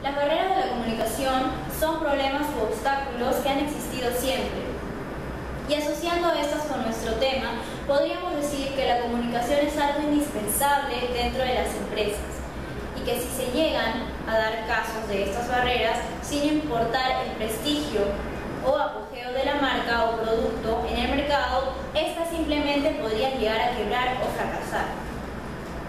Las barreras de la comunicación son problemas u obstáculos que han existido siempre. Y asociando estas con nuestro tema, podríamos decir que la comunicación es algo indispensable dentro de las empresas y que si se llegan a dar casos de estas barreras, sin importar el prestigio o apogeo de la marca o producto en el mercado, estas simplemente podrían llegar a quebrar o fracasar.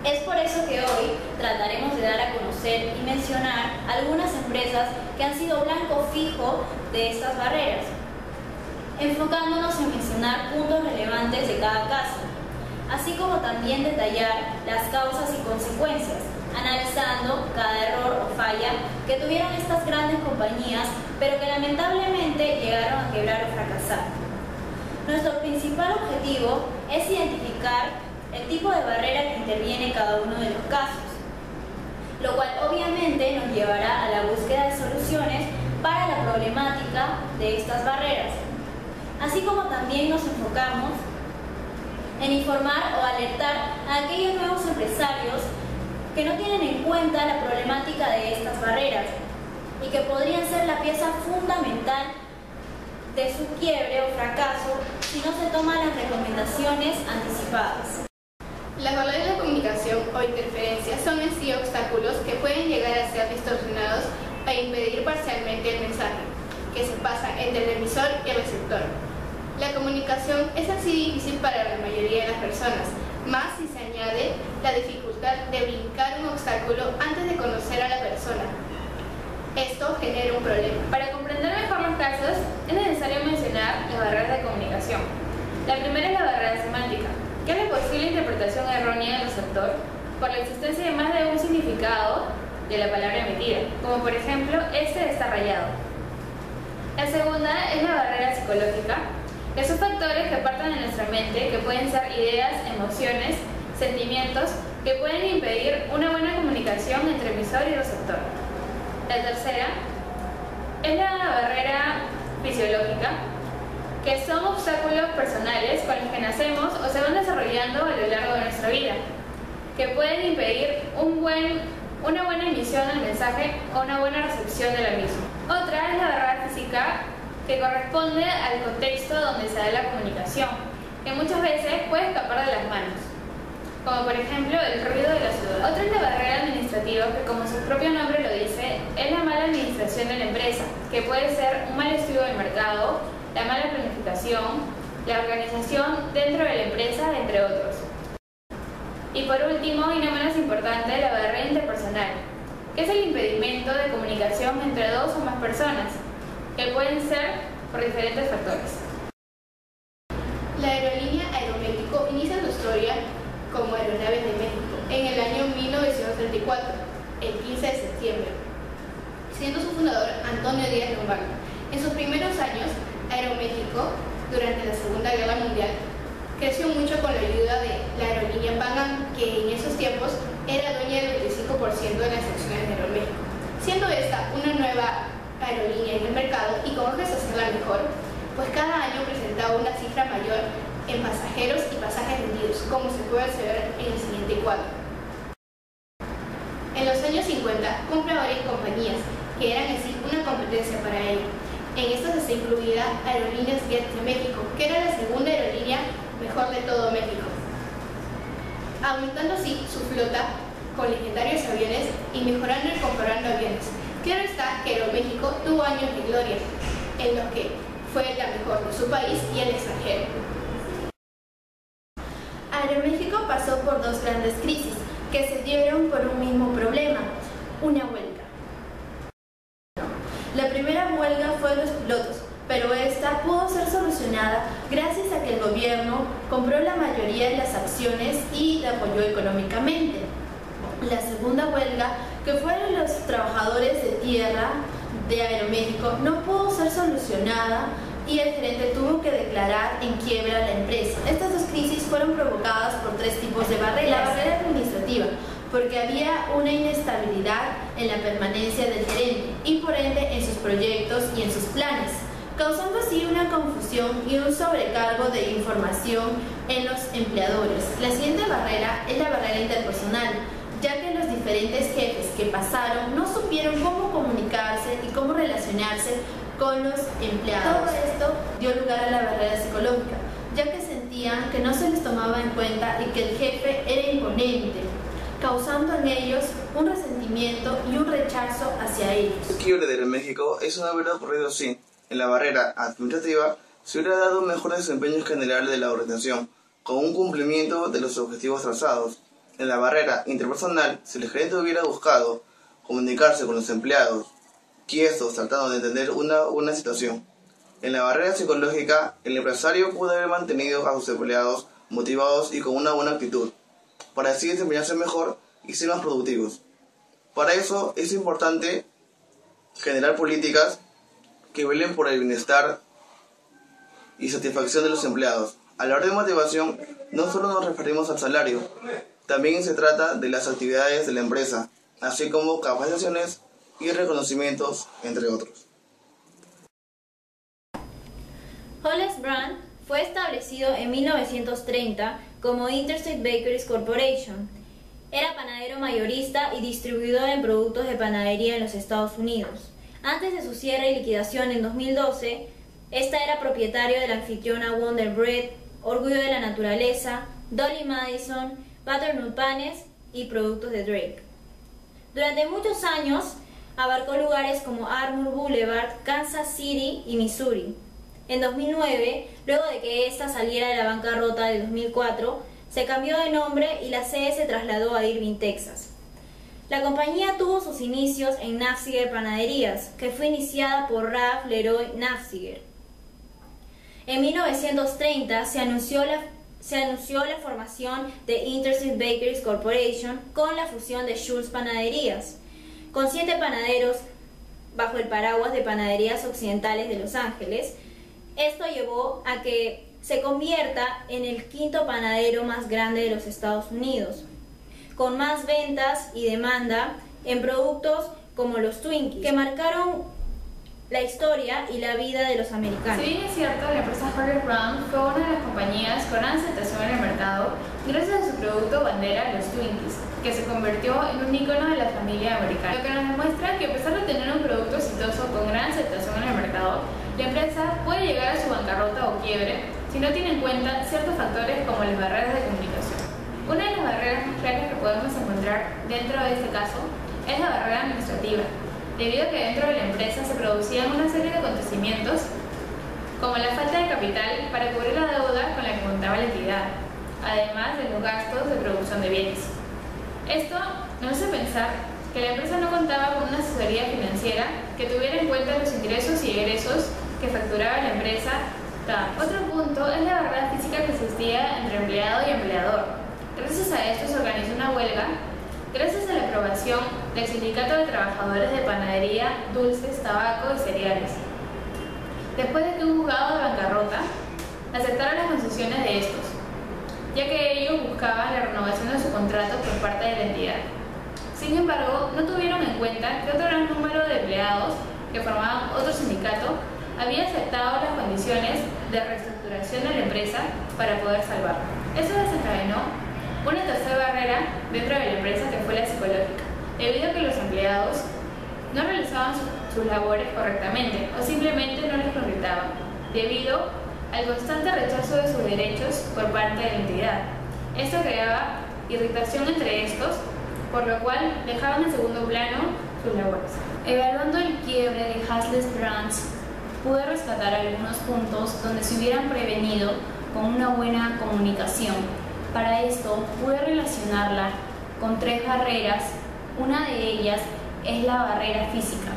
Es por eso que hoy trataremos de dar a conocer y mencionar algunas empresas que han sido blanco fijo de estas barreras, enfocándonos en mencionar puntos relevantes de cada caso, así como también detallar las causas y consecuencias, analizando cada error o falla que tuvieron estas grandes compañías, pero que lamentablemente llegaron a quebrar o fracasar. Nuestro principal objetivo es identificar el tipo de barrera que interviene en cada uno de los casos, lo cual obviamente nos llevará a la búsqueda de soluciones para la problemática de estas barreras, así como también nos enfocamos en informar o alertar a aquellos nuevos empresarios que no tienen en cuenta la problemática de estas barreras y que podrían ser la pieza fundamental de su quiebre o fracaso si no se toman las recomendaciones anticipadas. Las barreras de comunicación o interferencias son en sí obstáculos que pueden llegar a ser distorsionados e impedir parcialmente el mensaje que se pasa entre el emisor y el receptor. La comunicación es así difícil para la mayoría de las personas, más si se añade la dificultad de brincar un obstáculo antes de conocer a la persona. Esto genera un problema. Para comprender mejor los casos, es necesario mencionar las barreras de comunicación. La primera es la barrera semántica, que es la posible interpretación errónea del receptor por la existencia de más de un significado de la palabra emitida, como por ejemplo, este está rayado. La segunda es la barrera psicológica, que son factores que parten de nuestra mente, que pueden ser ideas, emociones, sentimientos, que pueden impedir una buena comunicación entre emisor y receptor. La tercera es la barrera fisiológica, que son obstáculos personales con los que nacemos o se van desarrollando a lo largo de nuestra vida, que pueden impedir una buena emisión del mensaje o una buena recepción de la misma. Otra es la barrera física, que corresponde al contexto donde se da la comunicación, que muchas veces puede escapar de las manos, como por ejemplo el ruido de la ciudad. Otra es la barrera administrativa, que como su propio nombre lo dice, es la mala administración de la empresa, que puede ser un mal estudio del mercado, la mala planificación, la organización dentro de la empresa, entre otros. Y por último, y no menos importante, la barrera interpersonal, que es el impedimento de comunicación entre dos o más personas, que pueden ser por diferentes factores. La aerolínea Aeroméxico inicia su historia como Aeronaves de México en el año 1934, el 15 de septiembre, siendo su fundador Antonio Díaz Lombardo. En sus primeros años, Aeroméxico, durante la Segunda Guerra Mundial, creció mucho con la ayuda de la aerolínea Pan Am, que en esos tiempos era dueña del 25% de las acciones de Aeroméxico, siendo esta una nueva aerolínea en el mercado y con ojos a hacerla mejor, pues cada año presentaba una cifra mayor en pasajeros y pasajes vendidos, como se puede observar en el siguiente cuadro. En los años 50 compra varias compañías que eran en sí una competencia para ella. En estas está incluida Aerolíneas Jet de México, que era la segunda aerolínea mejor de todo México, aumentando así su flota con legendarios aviones y mejorando y comparando aviones. Claro está que Aeroméxico tuvo años de gloria, en los que fue la mejor de su país y el extranjero. Aeroméxico pasó por dos grandes crisis que se dieron por un mismo problema, una huelga. La primera huelga fue de los pilotos, pero esta pudo ser solucionada gracias a que el gobierno compró la mayoría de las acciones y la apoyó económicamente. La segunda huelga, que fueron los trabajadores de tierra de Aeroméxico, no pudo ser solucionada y el gerente tuvo que declarar en quiebra la empresa. Estas dos crisis fueron provocadas por tres tipos de barreras. La barrera administrativa, porque había una inestabilidad en la permanencia del gerente y por ende en sus proyectos y en sus planes, causando así una confusión y un sobrecargo de información en los empleadores. La siguiente barrera es la barrera interpersonal, ya que los diferentes jefes que pasaron no supieron cómo comunicar y cómo relacionarse con los empleados. Todo esto dio lugar a la barrera psicológica, ya que sentían que no se les tomaba en cuenta y que el jefe era imponente, causando en ellos un resentimiento y un rechazo hacia ellos. El quiebre de México es una haber ocurrido así. En la barrera administrativa se hubiera dado un mejor desempeño general de la organización, con un cumplimiento de los objetivos trazados. En la barrera interpersonal, si el gerente hubiera buscado comunicarse con los empleados, quietos, tratando de entender una situación. En la barrera psicológica, el empresario pudo haber mantenido a sus empleados motivados y con una buena actitud, para así desempeñarse mejor y ser más productivos. Para eso es importante generar políticas que velen por el bienestar y satisfacción de los empleados. A la hora de motivación, no solo nos referimos al salario, también se trata de las actividades de la empresa, así como capacitaciones y reconocimientos, entre otros. Hollis Brand fue establecido en 1930 como Interstate Bakeries Corporation. Era panadero mayorista y distribuidor en productos de panadería en los Estados Unidos. Antes de su cierre y liquidación en 2012, esta era propietario de la anfitriona Wonder Bread, Orgullo de la Naturaleza, Dolly Madison, Butternut Panes y productos de Drake. Durante muchos años, abarcó lugares como Armour Boulevard, Kansas City y Missouri. En 2009, luego de que esta saliera de la bancarrota de 2004, se cambió de nombre y la sede se trasladó a Irving, Texas. La compañía tuvo sus inicios en Nafziger Panaderías, que fue iniciada por Ralph Leroy Nafziger. En 1930 se anunció la formación de Interstate Bakeries Corporation con la fusión de Schultz Panaderías, con 7 panaderos bajo el paraguas de Panaderías Occidentales de Los Ángeles. Esto llevó a que se convierta en el 5º panadero más grande de los Estados Unidos, con más ventas y demanda en productos como los Twinkies, que marcaron la historia y la vida de los americanos. Si bien es cierto, la empresa Hollis Brand fue una de las compañías con gran aceptación en el mercado gracias a su producto bandera, los Twinkies, que se convirtió en un ícono de la familia americana. Lo que nos demuestra que a pesar de tener un producto exitoso con gran aceptación en el mercado, la empresa puede llegar a su bancarrota o quiebre si no tiene en cuenta ciertos factores como las barreras de comunicación. Una de las barreras más claras que podemos encontrar dentro de este caso es la barrera administrativa, debido a que dentro de la empresa se producían una serie de acontecimientos como la falta de capital para cubrir la deuda con la que contaba la entidad, además de los gastos de producción de bienes. Esto nos hace pensar que la empresa no contaba con una asesoría financiera que tuviera en cuenta los ingresos y egresos que facturaba la empresa. Otro punto es la barrera física que existía entre empleado y empleador. Gracias a esto se organizó una huelga, gracias a la aprobación del Sindicato de Trabajadores de Panadería, Dulces, Tabaco y Cereales. Después de que un juzgado de bancarrota aceptara las concesiones de estos, ya que ellos buscaban la renovación de su contrato por parte de la entidad. Sin embargo, no tuvieron en cuenta que otro gran número de empleados que formaban otro sindicato había aceptado las condiciones de reestructuración de la empresa para poder salvarla. Eso desencadenó una tercera barrera dentro de la empresa, que fue la psicológica, debido a que los empleados no realizaban sus labores correctamente o simplemente no les concretaban, debido al constante rechazo de sus derechos por parte de la entidad. Esto creaba irritación entre estos, por lo cual dejaban en segundo plano sus labores. Evaluando el quiebre de Hollis Brand, pude rescatar algunos puntos donde se hubieran prevenido con una buena comunicación. Para esto pude relacionarla con 3 barreras. Una de ellas es la barrera física,